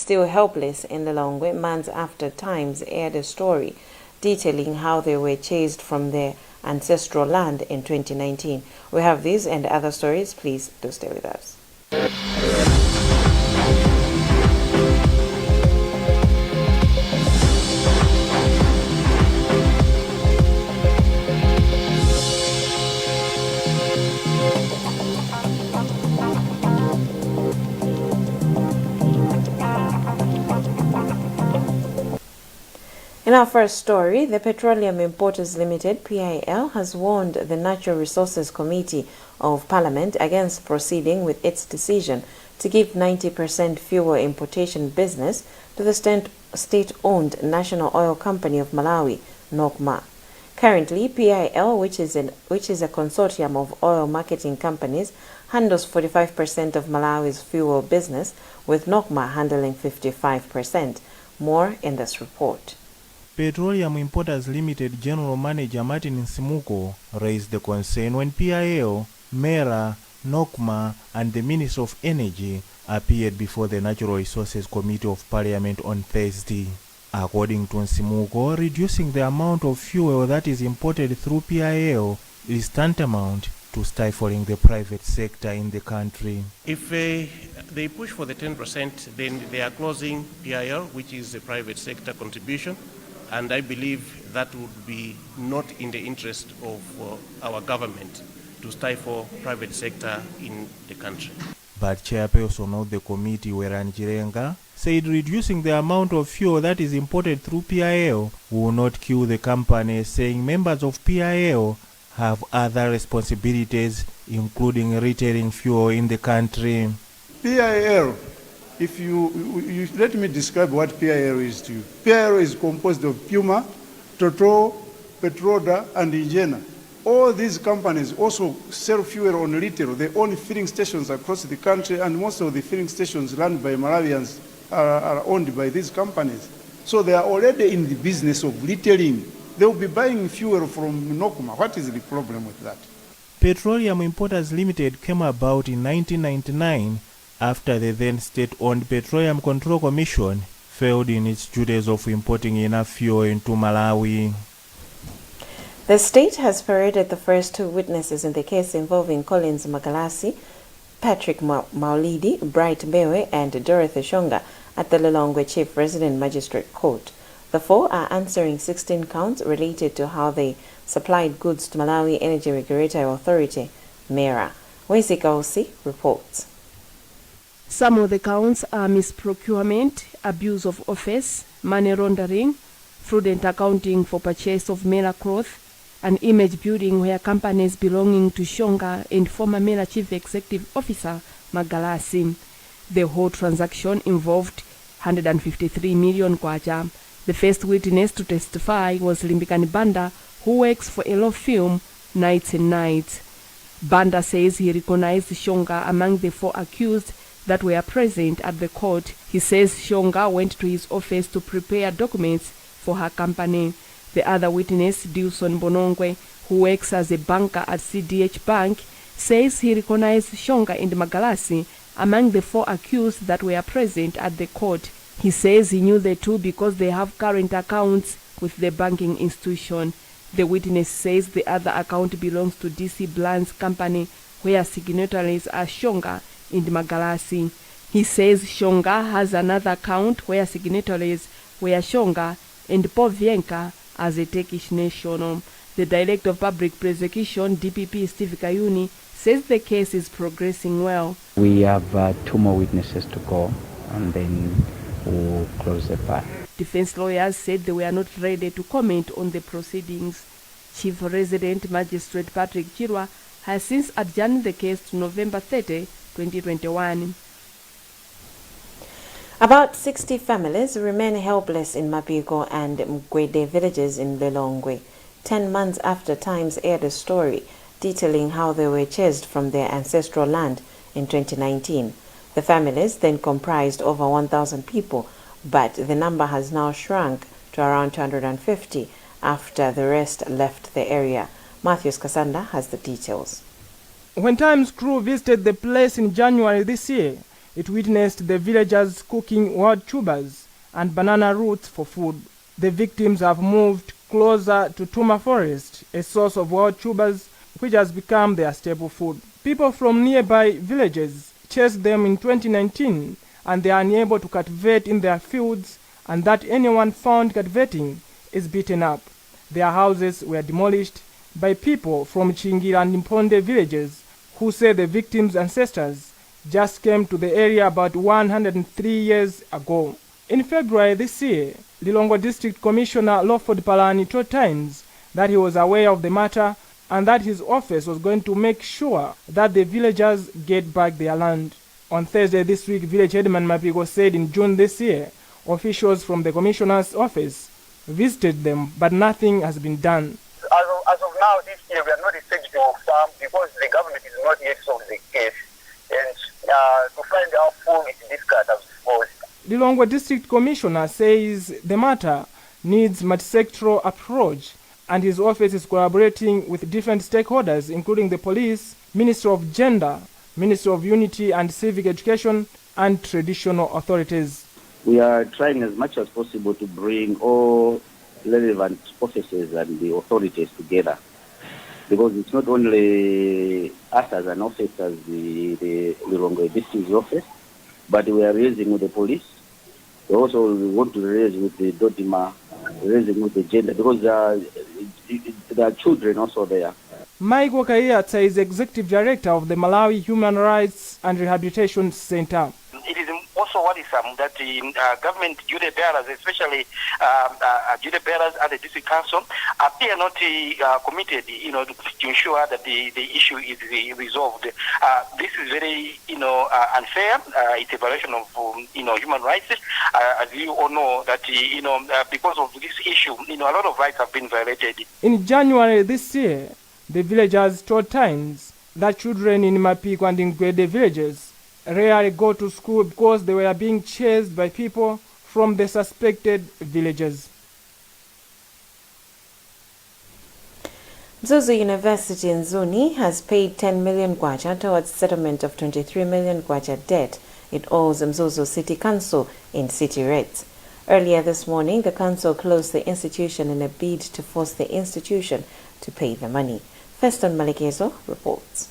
still helpless in Lilongwe months after Times aired a story detailing how they were chased from their ancestral land in 2019. We have these and other stories. Please do stay with us. In our first story, the Petroleum Importers Limited, PIL, has warned the Natural Resources Committee of Parliament against proceeding with its decision to give 90% fuel importation business to the state-owned National Oil Company of Malawi, NOCMA. Currently, PIL, which is a consortium of oil marketing companies, handles 45% of Malawi's fuel business, with NOCMA handling 55%. More in this report. Petroleum Importers Limited General Manager Martin Nsimuko raised the concern when PIL, MERA, NOCMA and the Minister of Energy appeared before the Natural Resources Committee of Parliament on Thursday. According to Nsimuko, reducing the amount of fuel that is imported through PIL is tantamount to stifling the private sector in the country. If they push for the 10%, then they are closing PIL, which is a private sector contribution. And I believe that would be not in the interest of our government to stifle private sector in the country. But chairperson of the committee, Weran Chirenga, said reducing the amount of fuel that is imported through PIL will not kill the company, saying members of PIL have other responsibilities, including retailing fuel in the country. PIL, if you let me describe what PIL is to you. PIL is composed of Puma, Total, Petroda, and Ingena. All these companies also sell fuel on retail. They own filling stations across the country, and most of the filling stations run by Malawians are owned by these companies. So they are already in the business of retailing. They will be buying fuel from NOCMA. What is the problem with that? Petroleum Importers Limited came about in 1999 after the then state-owned Petroleum Control Commission failed in its duties of importing enough fuel into Malawi. The state has paraded the first two witnesses in the case involving Collins Magalasi, Patrick Maulidi, Bright Bewe, and Dorothy Shonga at the Lilongwe Chief Resident Magistrate Court. The four are answering 16 counts related to how they supplied goods to Malawi Energy Regulatory Authority, MERA. Wesi Kausi reports. Some of the counts are misprocurement, abuse of office, money laundering, fraudulent accounting for purchase of MERA cloth, and image building where companies belonging to Shonga and former MERA Chief Executive Officer Magalasi. The whole transaction involved 153 million kwacha. The first witness to testify was Limbikani Banda, who works for a law firm, Nights and Nights. Banda says he recognized Shonga among the four accused that were present at the court. He says Shonga went to his office to prepare documents for her company. The other witness, Dilson Bonongwe, who works as a banker at CDH Bank, says he recognized Shonga and Magalasi among the four accused that were present at the court. He says he knew the two because they have current accounts with the banking institution. The witness says the other account belongs to DC Bland's company, where signatories are Shonga and Magalasi. He says Shonga has another account where signatories were Shonga and Povienka as a Turkish national. The Director of Public Prosecution, DPP Steve Kayuni, says the case is progressing well. We have 2 more witnesses to go, and then we'll close the file. Defense lawyers said they were not ready to comment on the proceedings. Chief Resident Magistrate Patrick Chirwa has since adjourned the case to November 30, 2021. About 60 families remain helpless in Mapiko and Mgwede villages in Lilongwe, 10 months after Times aired a story detailing how they were chased from their ancestral land in 2019. The families then comprised over 1,000 people, but the number has now shrunk to around 250 after the rest left the area. Matthews Kasanda has the details. When Times crew visited the place in January this year, It witnessed the villagers cooking wild tubers and banana roots for food. The victims have moved closer to Tuma Forest, a source of wild tubers which has become their staple food. People from nearby villages chased them in 2019, and they are unable to cultivate in their fields, and that anyone found cultivating is beaten up. Their houses were demolished by people from Chingira and Imponde villages who say the victims' ancestors just came to the area about 103 years ago. In February this year, Lilongwe District Commissioner Lawford Palani told Times that he was aware of the matter and that his office was going to make sure that the villagers get back their land. On Thursday this week, village headman Mapigo said in June this year, officials from the commissioner's office visited them, but nothing has been done. As of now, this year, we are not expecting to farm because the government is not yet solved the case. And to find out who is this card, I suppose. Lilongwe District Commissioner says the matter needs multi-sectoral approach, and his office is collaborating with different stakeholders, including the police, Ministry of Gender, Ministry of Unity and Civic Education, and traditional authorities. We are trying as much as possible to bring all relevant offices and the authorities together, because it's not only us as an office, as the Lilongwe District office, but we are liaising with the police. We also want to liaise with the Dodima, liaising with the gender, because there are children also there. Mike Wakayata is Executive Director of the Malawi Human Rights and Rehabilitation Center. It is also worrisome that the government duty bearers, especially duty bearers at the district council, appear not committed, to ensure that the issue is resolved. This is very, unfair. It's a violation of, human rights. As you all know, that because of this issue, a lot of rights have been violated. In January this year, the villagers told Times that children in Mapiko and Ngwede villages rarely go to school because they were being chased by people from the suspected villages. Mzuzu University in Zuni has paid 10 million kwacha towards settlement of 23 million kwacha debt it owes Mzuzu City Council in city rates. Earlier this morning, the council closed the institution in a bid to force the institution to pay the money. Feston Malekezo reports.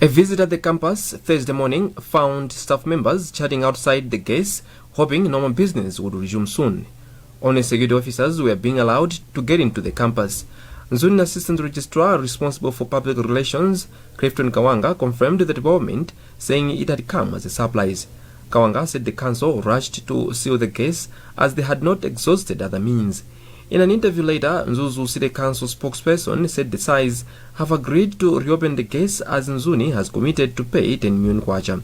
A visit at the campus Thursday morning found staff members chatting outside the gates, hoping normal business would resume soon. Only security officers were being allowed to get into the campus. Nzuni Assistant Registrar responsible for public relations, Clifton Kawanga, confirmed the development, saying it had come as a surprise. Kawanga said the council rushed to seal the case as they had not exhausted other means. In an interview later, Mzuzu City Council spokesperson said the SAIs have agreed to reopen the case as Nzuni has committed to pay 10 million kwacha.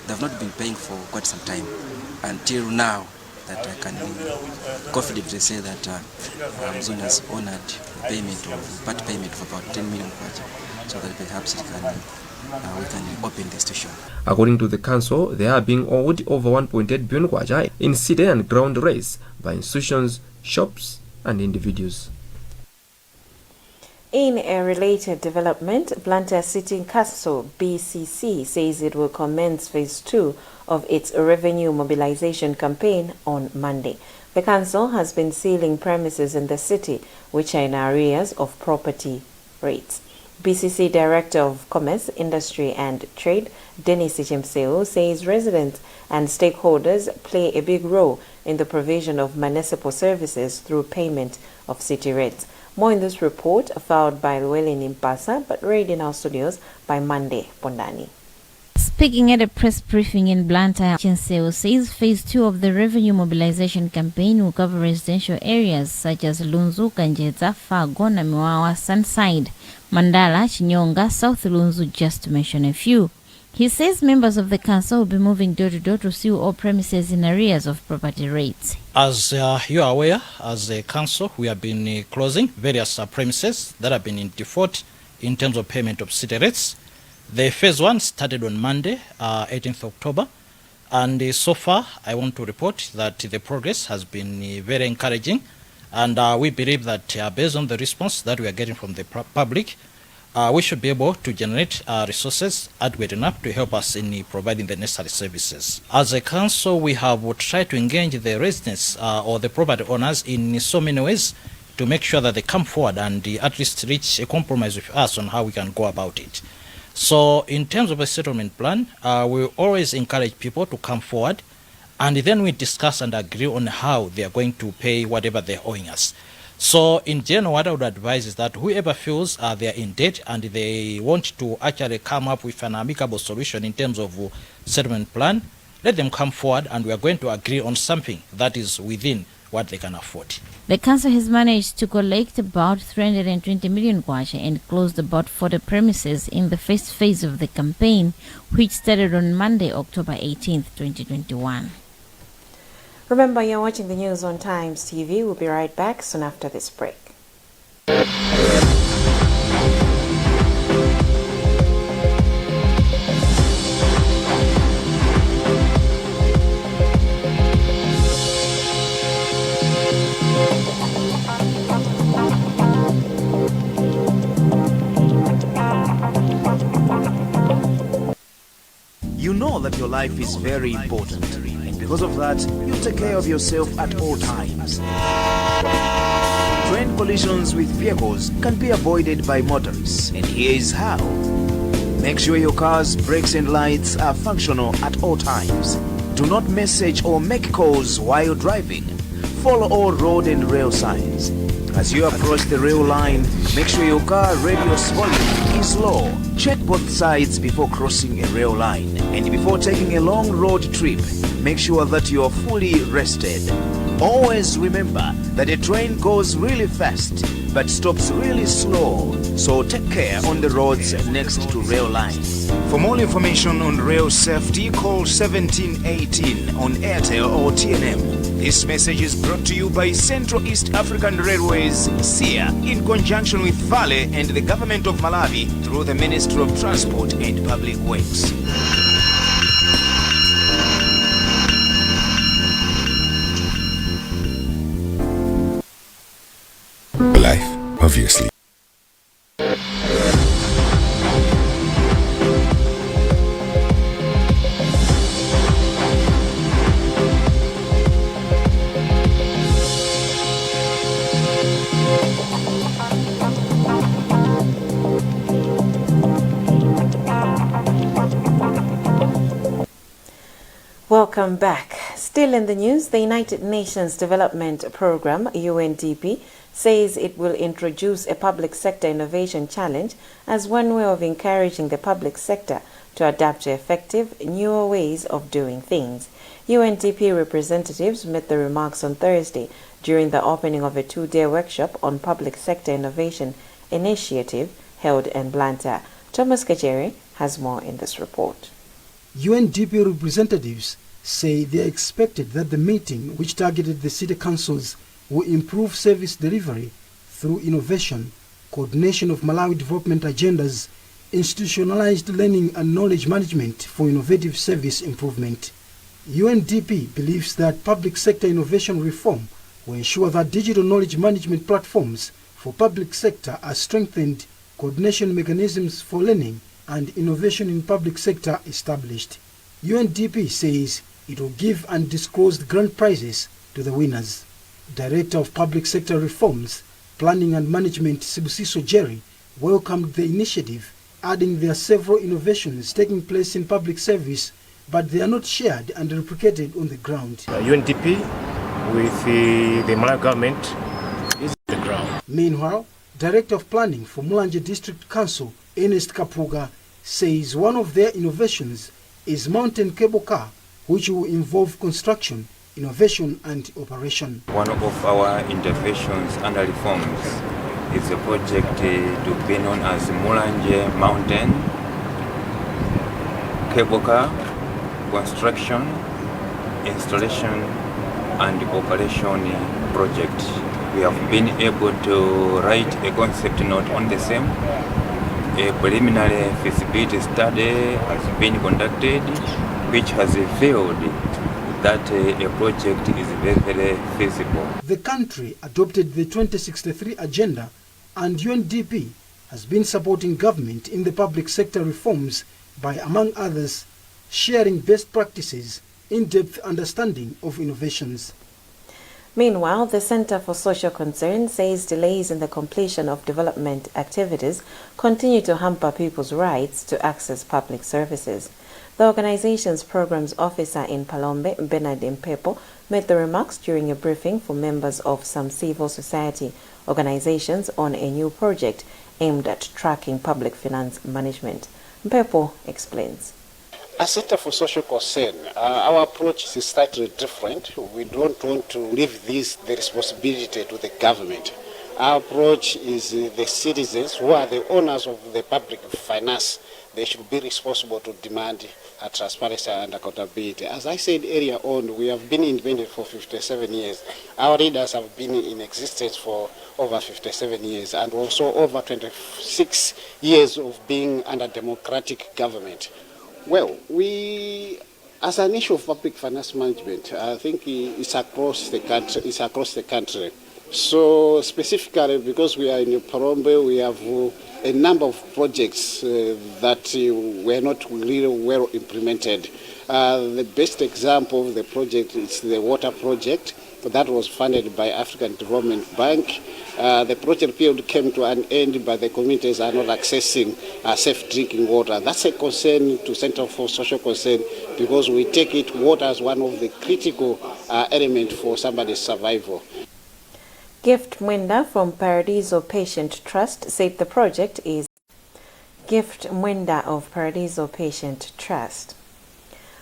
They have not been paying for quite some time until now that I can confidently say that Mzuni has honored payment or part payment of about 10 million kwacha, so that perhaps we can open the station. According to the council, they are being owed over 1.8 billion kwacha in city and ground rates by institutions, shops, and individuals. In a related development, Blantyre City Council BCC says it will commence phase 2 of its revenue mobilization campaign on Monday. The council has been sealing premises in the city which are in arrears of property rates. BCC Director of Commerce, Industry and Trade, Denis Chimseo, says residents and stakeholders play a big role in the provision of municipal services through payment of city rates. More in this report, filed by Llewellyn Impasa, but read in our studios by Monday Pondani. Speaking at a press briefing in Blantyre, Chinseo says phase 2 of the revenue mobilization campaign will cover residential areas such as Lunzu, Kanjeta, Fago, Namiwawa, Sunside, Mandala, Chinyonga, South Lunzu, just to mention a few. He says members of the council will be moving door to door to seal all premises in arrears of property rates. As you are aware, as a council, we have been closing various premises that have been in default in terms of payment of city rates. The phase 1 started on Monday, 18th October, and so far I want to report that the progress has been very encouraging, and we believe that based on the response that we are getting from the public, we should be able to generate resources adequate enough to help us in providing the necessary services. As a council, we have tried to engage the residents or the property owners in so many ways to make sure that they come forward and at least reach a compromise with us on how we can go about it. So in terms of a settlement plan, we always encourage people to come forward, and then we discuss and agree on how they are going to pay whatever they're owing us. So in general, what I would advise is that whoever feels they are in debt and they want to actually come up with an amicable solution in terms of settlement plan, let them come forward and we are going to agree on something that is within what they can afford. The council has managed to collect about 320 million kwacha and closed about 40 premises in the first phase of the campaign, which started on Monday, October 18th, 2021. Remember, you're watching the news on Times TV. We'll be right back soon after this break. You know that your life is very important, and because of that, you take care of yourself at all times. Train collisions with vehicles can be avoided by motorists, and here is how. Make sure your car's brakes and lights are functional at all times. Do not message or make calls while driving. Follow all road and rail signs. As you approach the rail line, make sure your car radio's volume is low. Check both sides before crossing a rail line. And before taking a long road trip, make sure that you are fully rested. Always remember that a train goes really fast but stops really slow. So take care on the roads next to rail lines. For more information on rail safety, call 1718 on Airtel or TNM. This message is brought to you by Central East African Railways, SEA, in conjunction with Vale and the Government of Malawi through the Ministry of Transport and Public Works. Life, obviously. Welcome back. Still in the news, the United Nations Development Programme, UNDP, says it will introduce a public sector innovation challenge as one way of encouraging the public sector to adapt to effective, newer ways of doing things. UNDP representatives made the remarks on Thursday during the opening of a two-day workshop on public sector innovation initiative held in Blantyre. Thomas Kajere has more in this report. UNDP representatives say they expected that the meeting, which targeted the city councils, will improve service delivery through innovation, coordination of Malawi development agendas, institutionalized learning and knowledge management for innovative service improvement. UNDP believes that public sector innovation reform will ensure that digital knowledge management platforms for public sector are strengthened, coordination mechanisms for learning and innovation in public sector established. UNDP says it will give undisclosed grant prizes to the winners. Director of Public Sector Reforms, Planning and Management, Sibusiso Jerry, welcomed the initiative, adding there are several innovations taking place in public service, but they are not shared and replicated on the ground. UNDP with the Malawi government is the ground. Meanwhile, Director of Planning for Mulanje District Council, Ernest Kapuga, says one of their innovations is mountain cable car, which will involve construction, innovation and operation. One of our interventions under reforms is a project to be known as Mulanje Mountain Cable Car Construction, Installation and Operation Project. We have been able to write a concept note on the same. A preliminary feasibility study has been conducted, which has revealed that a project is very feasible. The country adopted the 2063 agenda, and UNDP has been supporting government in the public sector reforms by, among others, sharing best practices, in-depth understanding of innovations. Meanwhile, the Center for Social Concern says delays in the completion of development activities continue to hamper people's rights to access public services. The organization's programs officer in Palombe, Bernard Mpepo, made the remarks during a briefing for members of some civil society organizations on a new project aimed at tracking public finance management. Mpepo explains. As Center for Social Concern, our approach is slightly different. We don't want to leave the responsibility to the government. Our approach is the citizens who are the owners of the public finance. They should be responsible to demand transparency and accountability. As I said earlier on, we have been independent for 57 years. Our leaders have been in existence for over 57 years and also over 26 years of being under democratic government. Well, as an issue of public finance management, I think it's across the country. So specifically, because we are in Palombe, we have a number of projects that were not really well implemented. The best example of the project is the water project that was funded by African Development Bank. The project period came to an end, but the communities are not accessing safe drinking water. That's a concern to Center for Social Concern because we take it water as one of the critical elements for somebody's survival. Gift Mwenda from Paradiso Patient Trust said the project is Gift Mwenda of Paradiso Patient Trust.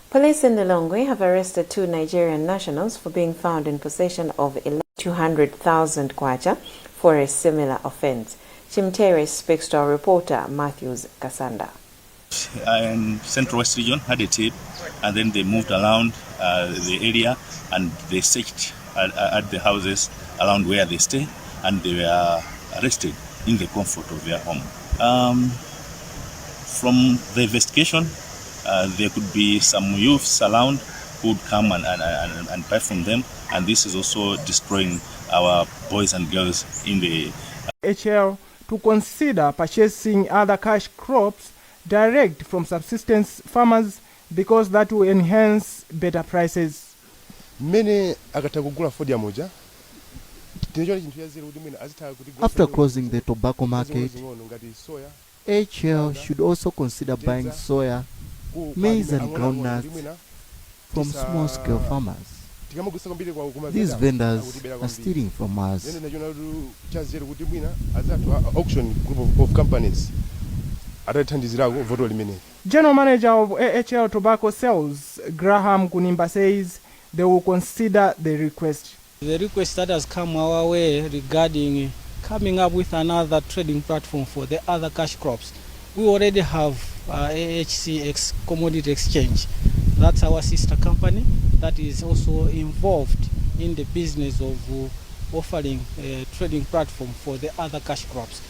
Police in Lilongwe have arrested 2 Nigerian nationals for being found in possession of 200,000 kwacha for a similar offense. Chimtere speaks to our reporter Matthews Kasanda. Central West Region had a tip, and then they moved around the area and they searched at the houses around where they stay, and they were arrested in the comfort of their home. From the investigation, there could be some youths around who would come and buy from them, and this is also destroying our boys and girls in the HL to consider purchasing other cash crops direct from subsistence farmers because that will enhance better prices. After closing the tobacco market, HL should also consider buying soya, maize and groundnuts from small-scale farmers. These vendors are stealing from us. General Manager of AHL Tobacco Sales, Graham Kunimba, says they will consider the request. The request that has come our way regarding coming up with another trading platform for the other cash crops. We already have AHC Commodity Exchange. That's our sister company that is also involved in the business of offering a trading platform for the other cash crops.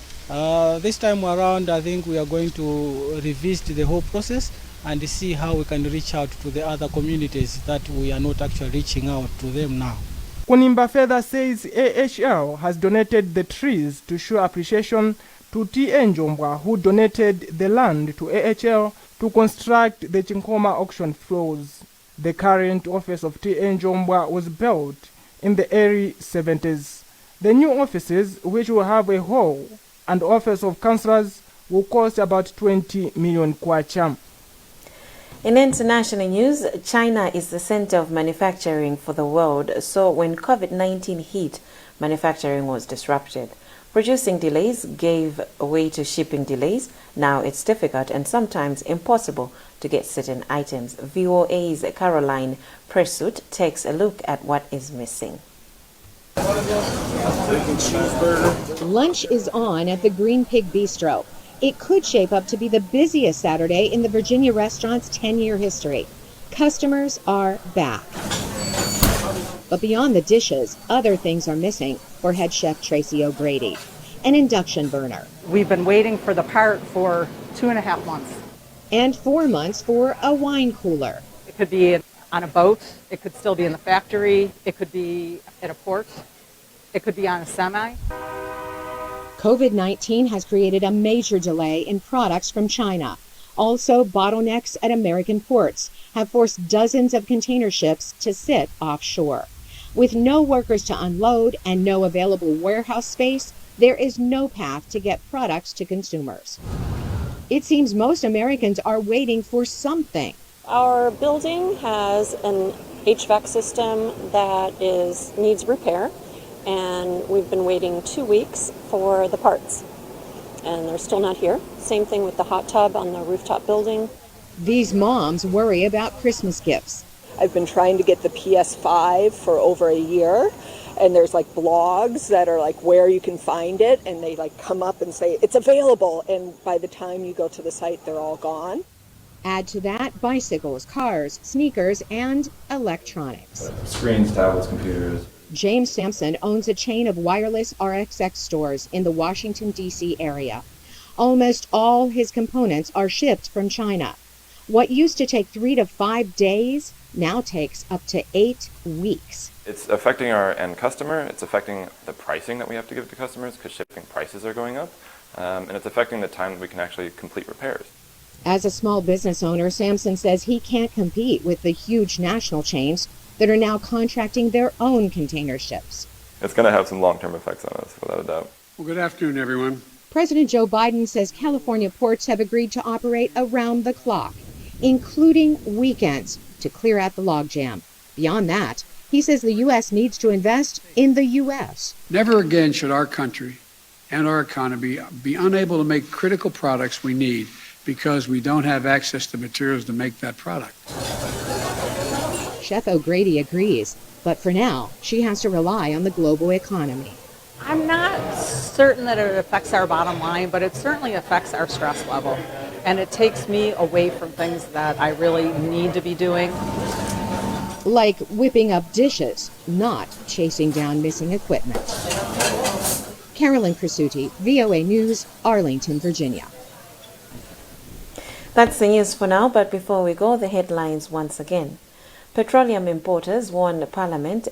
This time around, I think we are going to revisit the whole process and see how we can reach out to the other communities that we are not actually reaching out to them now. Kunimba further says AHL has donated the trees to show appreciation to T.A. Njombwa, who donated the land to AHL to construct the Chinkoma auction floors. The current office of T.A. Njombwa was built in the early 70s. The new offices, which will have a hall and office of councillors, will cost about 20 million kwacha. In international news, China is the center of manufacturing for the world, so when COVID-19 hit, manufacturing was disrupted. Producing delays gave way to shipping delays. Now it's difficult and sometimes impossible to get certain items. VOA's Caroline Presut takes a look at what is missing. Lunch is on at the Green Pig Bistro. It could shape up to be the busiest Saturday in the Virginia restaurant's 10-year history. Customers are back. But beyond the dishes, other things are missing for head chef Tracy O'Grady. An induction burner. We've been waiting for the part for 2.5 months. And 4 months for a wine cooler. It could be on a boat. It could still be in the factory. It could be at a port. It could be on a semi. COVID-19 has created a major delay in products from China. Also, bottlenecks at American ports have forced dozens of container ships to sit offshore. With no workers to unload and no available warehouse space, there is no path to get products to consumers. It seems most Americans are waiting for something. Our building has an HVAC system that needs repair, and we've been waiting 2 weeks for the parts, and they're still not here. Same thing with the hot tub on the rooftop building. These moms worry about Christmas gifts. I've been trying to get the PS5 for over a year, and there's like blogs that are like where you can find it, and they like come up and say it's available, and by the time you go to the site, they're all gone. Add to that bicycles, cars, sneakers, and electronics. Screens, tablets, computers. James Sampson owns a chain of wireless RXX stores in the Washington, D.C. area. Almost all his components are shipped from China. What used to take 3 to 5 days now takes up to 8 weeks. It's affecting our end customer, it's affecting the pricing that we have to give to customers because shipping prices are going up, and it's affecting the time that we can actually complete repairs. As a small business owner, Sampson says he can't compete with the huge national chains that are now contracting their own container ships. It's going to have some long-term effects on us, without a doubt. Well, good afternoon, everyone. President Joe Biden says California ports have agreed to operate around the clock, including weekends, to clear out the logjam. Beyond that, he says the U.S. needs to invest in the U.S. Never again should our country and our economy be unable to make critical products we need because we don't have access to materials to make that product. Chef O'Grady agrees, but for now, she has to rely on the global economy. I'm not certain that it affects our bottom line, but it certainly affects our stress level. And it takes me away from things that I really need to be doing. Like whipping up dishes, not chasing down missing equipment. Carolyn Crisuti, VOA News, Arlington, Virginia. That's the news for now, but before we go, the headlines once again. Petroleum importers warn Parliament